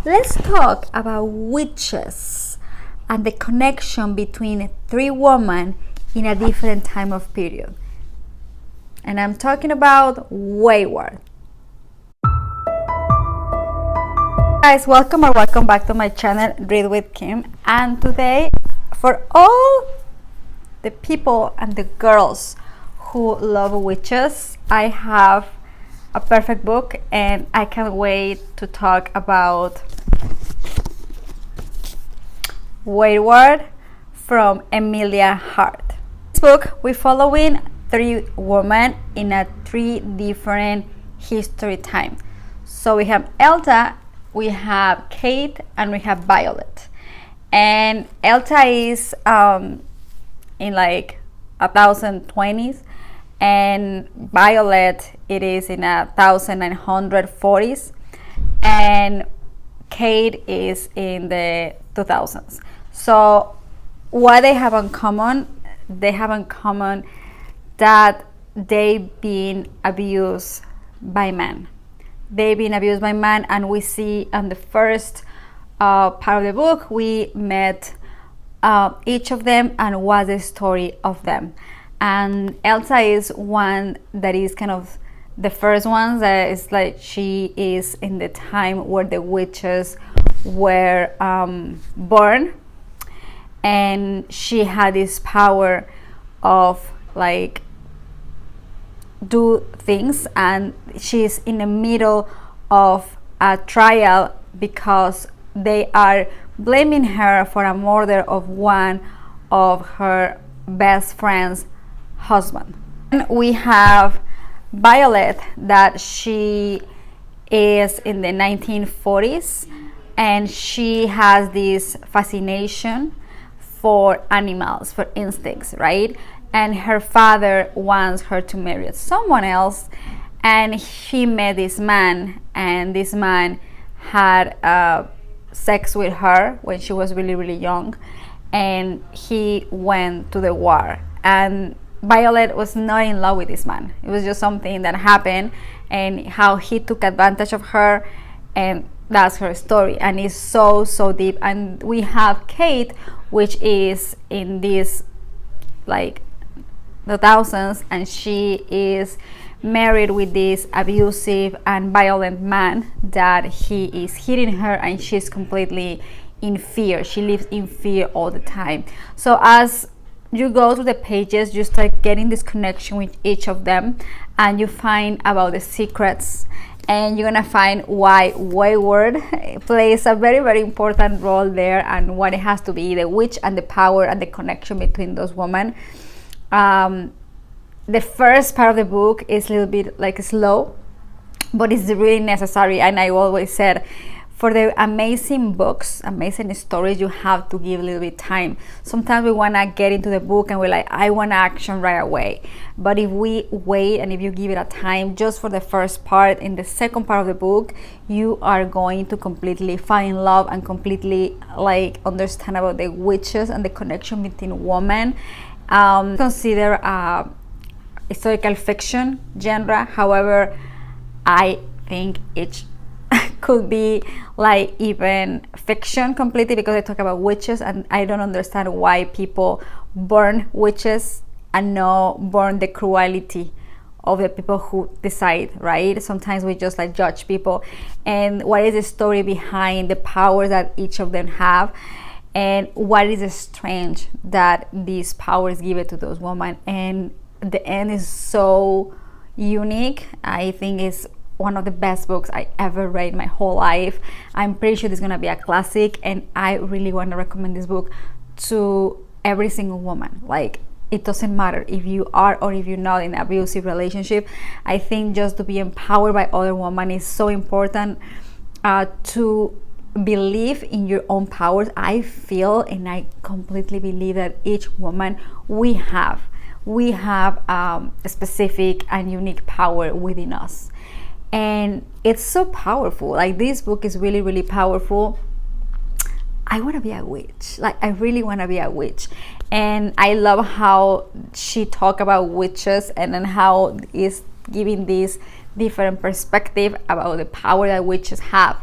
Let's talk about witches and the connection between three women in a different time of period. And I'm talking about Wayward. Guys, welcome back to my channel, Read with Kim. And today, for all the people and the girls who love witches, I have a perfect book, and I can't wait to talk about Wayward from Emelia Hart. In this book, we're following three women in a three different history time. So we have Elta, we have Kate, and we have Violet. And Elta is in like 1020s, and Violet it is in 1940s, and Kate is in the 2000s. So what they have in common? They have in common that they've been abused by men. They've been abused by men, and we see on the first part of the book we met each of them and what the story of them. And Elsa is one that is kind of the first one that is like, she is in the time where the witches were born, and she had this power of like do things, and she's in the middle of a trial because they are blaming her for a murder of one of her best friend's husband. And we have Violet, that she is in the 1940s, and she has this fascination for animals, for instincts, right? And her father wants her to marry someone else, and he met this man, and this man had sex with her when she was really young, and he went to the war. And Violet was not in love with this man. It was just something that happened, and how he took advantage of her, and that's her story, and it's so deep. And we have Kate, which is in this like the thousands, and she is married with this abusive and violent man that he is hitting her, and she's completely in fear. She lives in fear all the time. So as you go through the pages, you start getting this connection with each of them, and you find about the secrets, and you're gonna find why Wayward plays a very important role there, and what it has to be, the witch and the power and the connection between those women. The first part of the book is a little bit like slow, but it's really necessary. And I always said, for the amazing books, amazing stories, you have to give a little bit time. Sometimes we want to get into the book and we're like, I want action right away. But if we wait and if you give it a time just for the first part, in the second part of the book, you are going to completely fall in love and completely like understand about the witches and the connection between women. Consider historical fiction genre. However, I think it could be like even fiction completely, because I talk about witches, and I don't understand why people burn witches and not burn the cruelty of the people who decide, right? Sometimes we just like judge people, and what is the story behind the power that each of them have, and what is the strange that these powers give it to those women. And the end is so unique. I think it's one of the best books I ever read my whole life. I'm pretty sure this is gonna be a classic, and I really want to recommend this book to every single woman. Like, it doesn't matter if you are or if you're not in an abusive relationship. I think just to be empowered by other women is so important, to believe in your own powers. I feel, and I completely believe that each woman, we have a specific and unique power within us, and it's so powerful. Like, this book is really powerful. I want to be a witch. Like, I really want to be a witch. And I love how she talk about witches, and then how is giving this different perspective about the power that witches have.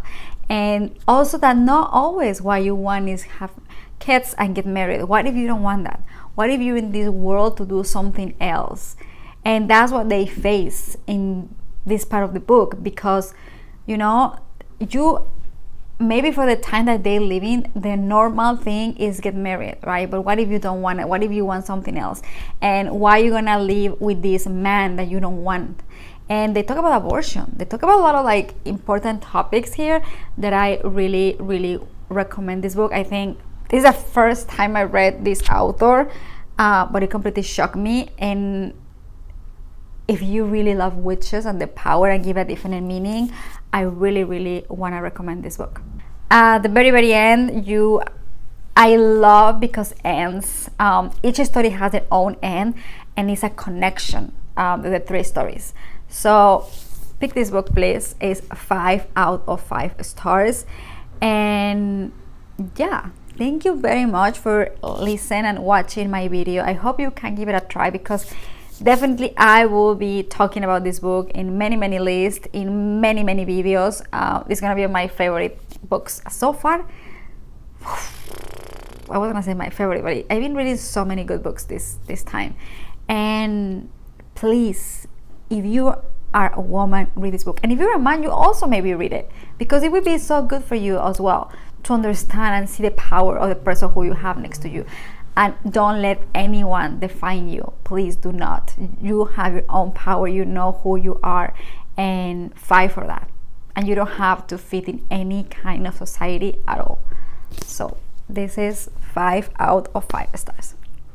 And also that not always what you want is have kids and get married. What if you don't want that? What if you're in this world to do something else? And that's what they face in this part of the book, because you maybe for the time that they live in, the normal thing is get married, right? But what if you don't want it? What if you want something else? And why are you gonna live with this man that you don't want? And they talk about abortion. They talk about a lot of like important topics here that I really, really recommend this book. I think this is the first time I read this author, but it completely shocked me. And if you really love witches and the power and give a different meaning, I really, really want to recommend this book. At the very, very end, I love because ends. Each story has its own end, and it's a connection with the 3 stories. So pick this book, please. It's 5 out of 5 stars. And yeah, thank you very much for listening and watching my video. I hope you can give it a try, because definitely I will be talking about this book in many, many lists, in many, many videos. It's gonna be my favorite books so far. I was gonna say my favorite, but I've been reading so many good books this time. And please, if you are a woman, read this book. And if you're a man, you also maybe read it, because it would be so good for you as well to understand and see the power of the person who you have next to you. And don't let anyone define you. Please do not. You have your own power. You know who you are, and fight for that. And you don't have to fit in any kind of society at all. So this is 5 out of 5 stars.